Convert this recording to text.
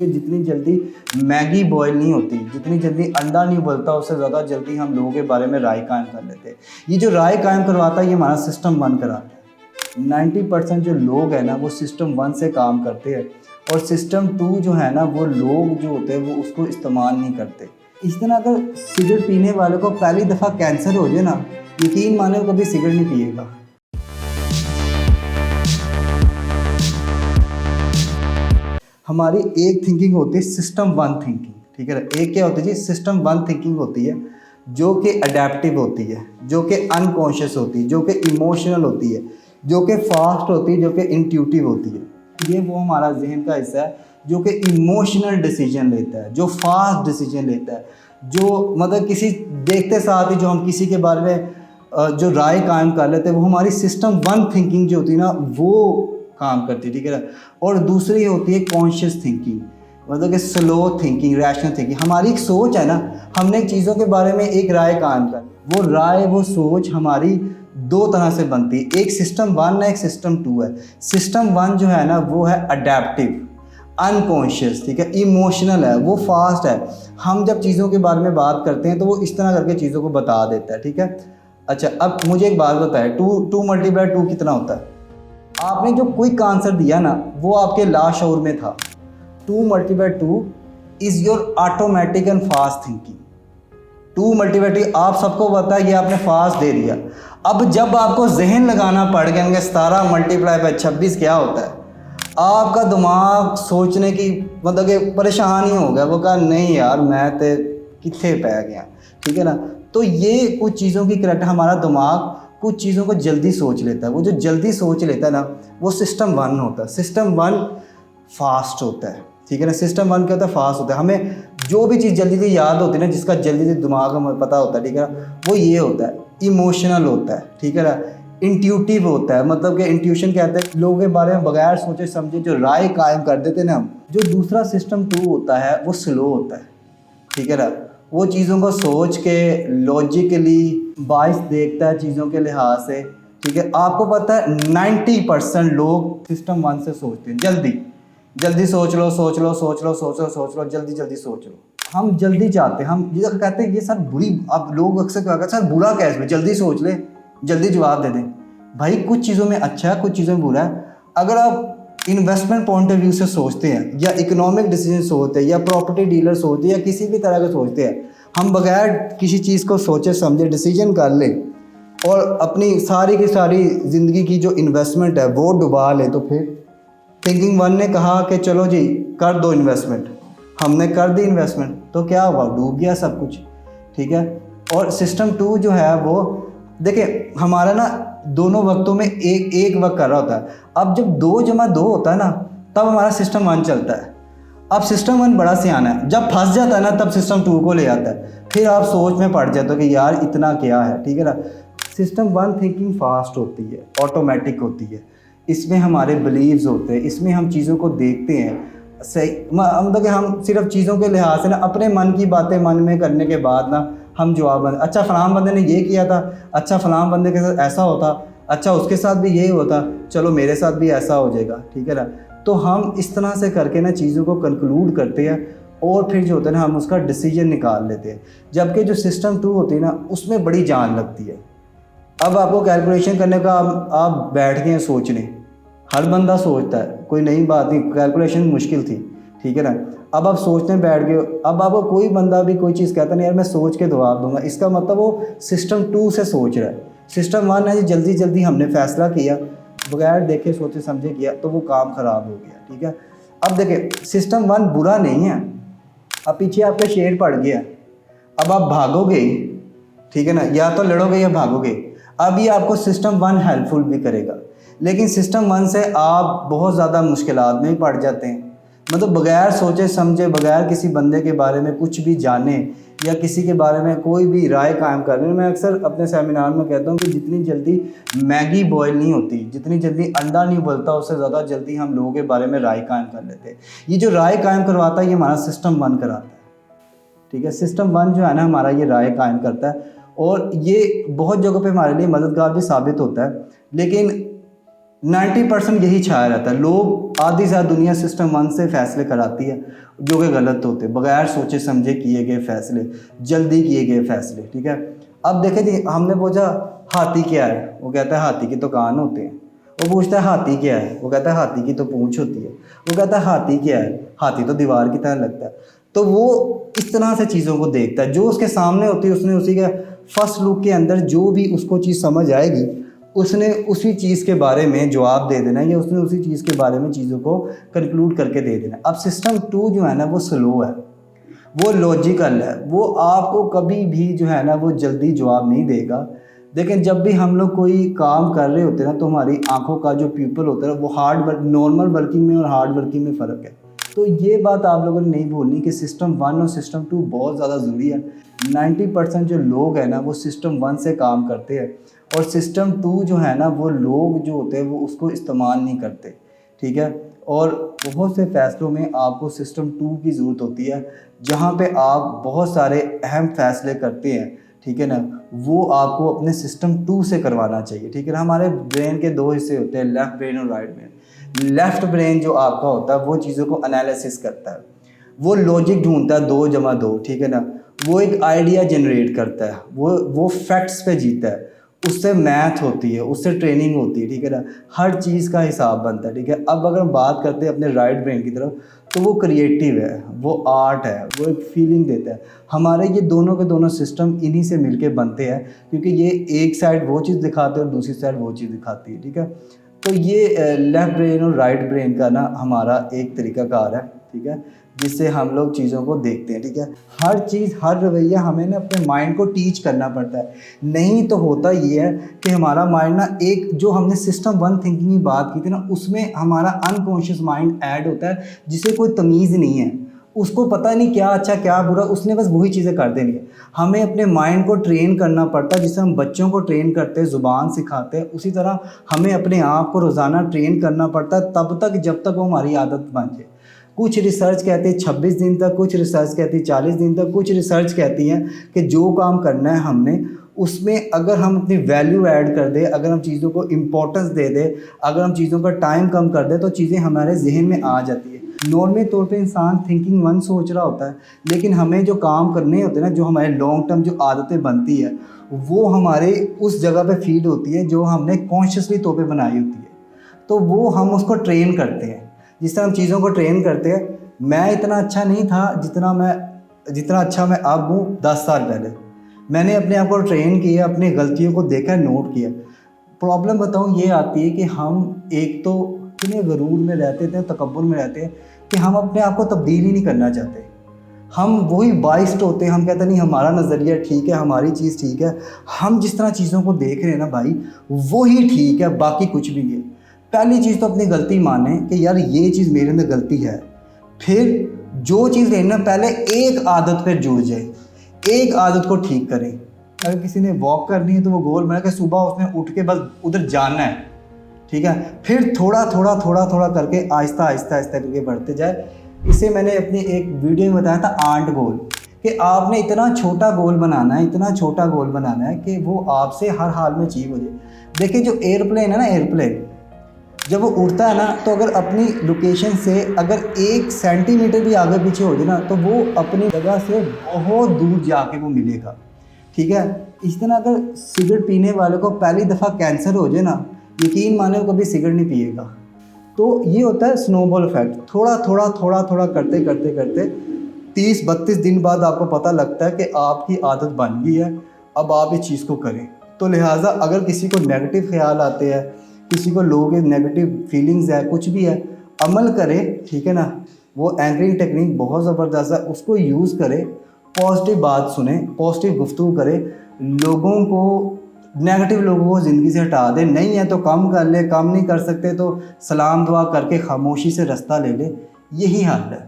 कि जितनी जल्दी मैगी बॉयल नहीं होती, जितनी जल्दी अंडा नहीं उबलता, उससे ज़्यादा जल्दी हम लोगों के बारे में राय कायम कर लेते हैं। ये जो राय कायम करवाता है ये हमारा सिस्टम 1 कराता है। 90% जो लोग हैं ना वो सिस्टम 1 से काम करते हैं और सिस्टम 2 जो है ना वो लोग जो होते हैं वो उसको इस्तेमाल नहीं करते। इस तरह अगर सिगरेट पीने वाले को पहली दफ़ा कैंसर हो जाए ना, यकीन माने वो कभी सिगरेट नहीं पिएगा। हमारी एक थिंकिंग होती है सिस्टम 1 थिंकिंग, ठीक है। एक क्या होती है जी, सिस्टम 1 थिंकिंग होती है जो कि अडेप्टिव होती है, जो कि अनकॉन्शियस होती है, जो कि इमोशनल होती है, जो कि फास्ट होती है, जो कि इंट्यूटिव होती है। ये वो हमारा जहन का हिस्सा है जो कि इमोशनल डिसीजन लेता है, जो फास्ट डिसीजन लेता है, जो मतलब किसी देखते साथ ही जो हम किसी के बारे में जो राय कायम कर लेते हैं वो हमारी सिस्टम 1 थिंकिंग जो होती है ना वो काम करती है, ठीक है ना। और दूसरी होती है कॉन्शियस थिंकिंग, मतलब कि स्लो थिंकिंग, रैशनल थिंकिंग। हमारी एक सोच है ना, हमने चीज़ों के बारे में एक राय कायम कर, वो राय वो सोच हमारी दो तरह से बनती है, एक सिस्टम 1 है, एक सिस्टम 2 है। सिस्टम 1 जो है ना वो है अडेप्टिव, अनकॉन्शियस, ठीक है, इमोशनल है, वो फास्ट है। हम जब चीज़ों के बारे में बात करते हैं तो वो इस तरह करके चीज़ों को बता देता है, ठीक है। अच्छा, अब मुझे एक बात बताए, 2 मल्टीप्लाई 2 कितना होता है? आपने जो क्विक आंसर दिया ना वो आपके लाशऊर में था। 2 multiply 2 is your automatic and fast thinking. 2 multiply 2 आप सबको पता है, ये आपने फास्ट दे दिया। अब जब आपको जहन लगाना पड़ गया कि 17 मल्टीप्लाई बाई 26 क्या होता है, आपका दिमाग सोचने की मतलब कि परेशान ही हो गया। वो कहा नहीं यार मैं तो कित्थे पै गया, ठीक है ना। तो ये कुछ चीज़ों की करेक्ट, हमारा दिमाग कुछ चीज़ों को जल्दी सोच लेता है। वो जो जल्दी सोच लेता है ना वो सिस्टम 1 होता है। सिस्टम 1 फास्ट होता है, ठीक है ना। सिस्टम 1 क्या होता है? फास्ट होता है। हमें जो भी चीज़ जल्दी से याद होती है ना, जिसका जल्दी से दिमाग में पता होता है, ठीक है ना, वो ये होता है। इमोशनल होता है, ठीक है ना। इंट्यूटिव होता है, मतलब कि इंट्यूशन कहते हैं लोगों के बारे में बगैर सोचे समझे जो राय कायम कर देते हैं ना हम। जो दूसरा सिस्टम 2 होता है वो स्लो होता है, ठीक है ना। वो चीज़ों को सोच के लॉजिकली बाइस देखता है चीज़ों के लिहाज से, ठीक है। आपको पता है 90% लोग सिस्टम 1 से सोचते हैं, जल्दी जल्दी सोच लो सोच लो सोच लो सोच लो सोच लो, जल्दी जल्दी सोच लो। हम जल्दी चाहते हैं, हम ये कहते हैं ये सर बुरी, अब लोग अक्सर क्या कहते हैं सर बुरा क्या है इसमें, जल्दी सोच ले जल्दी जवाब दे दें। भाई कुछ चीज़ों में अच्छा है, कुछ चीज़ों में बुरा है। अगर आप इन्वेस्टमेंट पॉइंट ऑफ व्यू से सोचते हैं या इकोनॉमिक डिसीजन सोचते हैं या प्रॉपर्टी डीलर सोचते हैं या किसी भी तरह के सोचते हैं, हम बगैर किसी चीज़ को सोचे समझे डिसीजन कर लें और अपनी सारी की सारी ज़िंदगी की जो इन्वेस्टमेंट है वो डुबा लें, तो फिर थिंकिंग 1 ने कहा कि चलो जी कर दो इन्वेस्टमेंट, हमने कर दी इन्वेस्टमेंट, तो क्या हुआ? डूब गया सब कुछ, ठीक है। और सिस्टम 2 जो है वो देखिए हमारा ना दोनों वक्तों में एक वक्त कर रहा होता है। अब जब 2 जमा 2 होता है ना तब हमारा सिस्टम 1 चलता है। अब सिस्टम 1 बड़ा सियाना है, जब फंस जाता है ना तब सिस्टम 2 को ले आता है। फिर आप सोच में पड़ जाते हो कि यार इतना क्या है, ठीक है ना। सिस्टम 1 थिंकिंग फास्ट होती है, ऑटोमेटिक होती है, इसमें हमारे बिलीव्स होते हैं, इसमें हम चीज़ों को देखते हैं सही, मतलब कि हम सिर्फ चीज़ों के लिहाज से ना अपने मन की बातें मन में करने के बाद ना हम जवाब, अच्छा फ़लाँ बंदे ने ये किया था, अच्छा फ़लाँ बंदे के साथ ऐसा होता, अच्छा उसके साथ भी यही होता, चलो मेरे साथ भी ऐसा हो जाएगा, ठीक है ना। तो हम इस तरह से करके ना चीज़ों को कंक्लूड करते हैं और फिर जो होता है ना हम उसका डिसीजन निकाल लेते हैं। जबकि जो सिस्टम 2 होती है ना उसमें बड़ी जान लगती है। अब आपको कैलकुलेशन करने का आप बैठ गए हैं सोचने, हर बंदा सोचता है, कोई नई बात नहीं, कैलकुलेशन मुश्किल थी, ठीक है ना। अब आप सोचने बैठ गए, अब आपको कोई बंदा भी कोई चीज़ कहता नहीं यार मैं सोच के जवाब दूंगा, इसका मतलब वो सिस्टम 2 से सोच रहा है। सिस्टम 1 है जी जल्दी जल्दी हमने फैसला किया, बगैर देखे सोचे समझे किया, तो वो काम ख़राब हो गया, ठीक है। अब देखिए सिस्टम 1 बुरा नहीं है। अब पीछे आपका शेर पड़ गया, अब आप भागोगे, ठीक है ना, या तो लड़ोगे या भागोगे। अब ये आपको सिस्टम 1 हेल्पफुल भी करेगा, लेकिन सिस्टम 1 से आप बहुत ज़्यादा मुश्किलात में पड़ जाते हैं। मतलब बगैर सोचे समझे, बगैर किसी बंदे के बारे में कुछ भी जाने या किसी के बारे में कोई भी राय कायम करने, मैं अक्सर अपने सेमिनार में कहता हूँ कि जितनी जल्दी मैगी बॉयल नहीं होती, जितनी जल्दी अंडा नहीं उबलता, उससे ज़्यादा जल्दी हम लोगों के बारे में राय कायम कर लेते हैं। ये जो राय कायम करवाता है ये हमारा सिस्टम 1 कराता है, ठीक है। सिस्टम 1 जो है ना हमारा ये राय कायम करता है और ये बहुत जगहों पे हमारे लिए मददगार भी साबित होता है। लेकिन 90% यही छाया रहता है। लोग आधी से ज़्यादा दुनिया सिस्टम 1 से फैसले कराती है जो कि गलत होते, बगैर सोचे समझे किए गए फैसले, जल्दी किए गए फैसले, ठीक है। अब देखें जी, हमने पूछा हाथी क्या है, वो कहता है हाथी के तो कान होते हैं। वो पूछता है हाथी क्या है, वो कहता है हाथी की तो पूंछ होती है। वो कहता है हाथी क्या है, हाथी तो दीवार की तरह लगता है। तो वो इस तरह से चीज़ों को देखता है, जो उसके सामने होती है उसने उसी के फर्स्ट लुक के अंदर जो भी उसको चीज़ समझ आएगी उसने उसी चीज़ के बारे में जवाब दे देना, या उसने उसी चीज़ के बारे में चीज़ों को कंक्लूड करके दे देना। अब सिस्टम 2 जो है ना वो स्लो है, वो लॉजिकल है, वो आपको कभी भी जो है ना वो जल्दी जवाब नहीं देगा। लेकिन जब भी हम लोग कोई काम कर रहे होते हैं ना, तो हमारी आंखों का जो प्यूपल होता है वो नॉर्मल वर्किंग में और हार्ड वर्किंग में फ़र्क है। तो ये बात आप लोगों ने नहीं भूलनी कि सिस्टम 1 और सिस्टम 2 बहुत ज़्यादा ज़रूरी है। 90% जो लोग हैं ना वो सिस्टम 1 से काम करते हैं, और सिस्टम 2 जो है ना वो लोग जो होते हैं वो उसको इस्तेमाल नहीं करते, ठीक है। और बहुत से फ़ैसलों में आपको सिस्टम 2 की ज़रूरत होती है, जहाँ पे आप बहुत सारे अहम फ़ैसले करते हैं, ठीक है ना, वो आपको अपने सिस्टम 2 से करवाना चाहिए, ठीक है ना। हमारे ब्रेन के 2 हिस्से होते हैं, लेफ़्ट ब्रेन और राइट ब्रेन। लेफ़्ट ब्रेन जो आपका होता है वो चीज़ों को एनालिसिस करता है, वो लॉजिक ढूंढता है, 2 जमा 2, ठीक है ना। वो एक आइडिया जनरेट करता है, वो फैक्ट्स पे जीता है, उससे मैथ होती है, उससे ट्रेनिंग होती है, ठीक है ना। हर चीज़ का हिसाब बनता है, ठीक है। अब अगर हम बात करते हैं अपने राइट ब्रेन की तरफ, तो वो क्रिएटिव है, वो आर्ट है, वो एक फीलिंग देता है। हमारे ये दोनों के दोनों सिस्टम इन्हीं से मिलके बनते हैं, क्योंकि ये एक साइड वो चीज़ दिखाते हैं और दूसरी साइड वो चीज़ दिखाती है, ठीक है। तो ये लेफ़्ट ब्रेन और राइट ब्रेन का ना हमारा एक तरीक़ाकार है, ठीक है, जिससे हम लोग चीज़ों को देखते हैं, ठीक है। हर चीज़, हर रवैया हमें ना अपने माइंड को टीच करना पड़ता है, नहीं तो होता ये है कि हमारा माइंड ना, एक जो हमने सिस्टम 1 थिंकिंग की बात की थी ना, उसमें हमारा अनकॉन्शियस माइंड ऐड होता है, जिसे कोई तमीज़ नहीं है, उसको पता नहीं क्या अच्छा क्या बुरा, उसने बस वही चीज़ें कर देनी है। हमें अपने माइंड को ट्रेन करना पड़ता है, जिससे हम बच्चों को ट्रेन करते हैं, ज़ुबान सिखाते हैं, उसी तरह हमें अपने आप को रोज़ाना ट्रेन करना पड़ता है, तब तक जब तक वो हमारी आदत बन जाए। कुछ रिसर्च कहती है 26 दिन तक, कुछ रिसर्च कहती है 40 दिन तक, कुछ रिसर्च कहती है कि जो काम करना है हमने उसमें अगर हम अपनी वैल्यू ऐड कर दें, अगर हम चीज़ों को इम्पोर्टेंस दे दें, अगर हम चीज़ों का टाइम कम कर दें, तो चीज़ें हमारे जहन में आ जाती है। नॉर्मल तौर पे इंसान थिंकिंग 1 सोच रहा होता है, लेकिन हमें जो काम करने होते हैं ना, जो हमारे लॉन्ग टर्म जो आदतें बनती है, वो हमारे उस जगह पे फीड होती है जो हमने कॉन्शियसली तौर पे बनाई होती है। तो वो हम उसको ट्रेन करते हैं, जिस तरह हम चीज़ों को ट्रेन करते हैं। मैं इतना अच्छा नहीं था जितना अच्छा मैं अब हूँ 10 साल पहले। मैंने अपने आप को ट्रेन किया, अपनी गलतियों को देखा, नोट किया। प्रॉब्लम बताऊँ ये आती है कि हम एक तो इतने गरूर में रहते थे, तकब्बुर में रहते हैं कि हम अपने आप को तब्दील ही नहीं करना चाहते। हम वही बाइस्ड होते हैं, हम कहते हैं नहीं हमारा नज़रिया ठीक है, हमारी चीज़ ठीक है, हम जिस तरह चीज़ों को देख रहे हैं ना भाई, वो ही ठीक है, बाकी कुछ भी नहीं है। पहली चीज़ तो अपनी गलती माने कि यार ये चीज़ मेरे अंदर गलती है। फिर जो चीज़ लेना, पहले एक आदत पर जुड़ जाए, एक आदत को ठीक करें। अगर किसी ने वॉक करनी है तो वो गोल बना के सुबह उसने उठ के बस उधर जाना है, ठीक है। फिर थोड़ा थोड़ा करके आहिस्ता करके बढ़ते जाए। इसे मैंने अपनी एक वीडियो में बताया था, आंट गोल, कि आपने इतना छोटा गोल बनाना है, इतना छोटा गोल बनाना है कि वो आपसे हर हाल में अचीव हो जाए। देखिए जो एयरप्लेन है ना, एयरप्लेन जब वो उड़ता है ना, तो अगर अपनी लोकेशन से अगर 1 सेंटीमीटर भी आगे पीछे हो जाए ना, तो वो अपनी जगह से बहुत दूर जाके वो मिलेगा, ठीक है। इस तरह अगर सिगरेट पीने वाले को पहली दफ़ा कैंसर हो जाए ना, यकीन माने वो कभी सिगरेट नहीं पिएगा। तो ये होता है स्नोबॉल इफेक्ट। थोड़ा करते करते 30-32 दिन बाद आपको पता लगता है कि आपकी आदत बन गई है, अब आप इस चीज़ को करें। तो लिहाजा अगर किसी को नेगेटिव ख्याल आते हैं, किसी को लोगों के नेगेटिव फीलिंग्स है, कुछ भी है, अमल करें, ठीक है ना। वो एंकरिंग टेक्निक बहुत ज़बरदस्त है, उसको यूज़ करें, पॉजिटिव बात सुने, पॉजिटिव गुफ्तगू करें, लोगों को, नेगेटिव लोगों को ज़िंदगी से हटा दें। नहीं है तो कम कर ले, कम नहीं कर सकते तो सलाम दुआ करके खामोशी से रास्ता ले ले, यही हल है।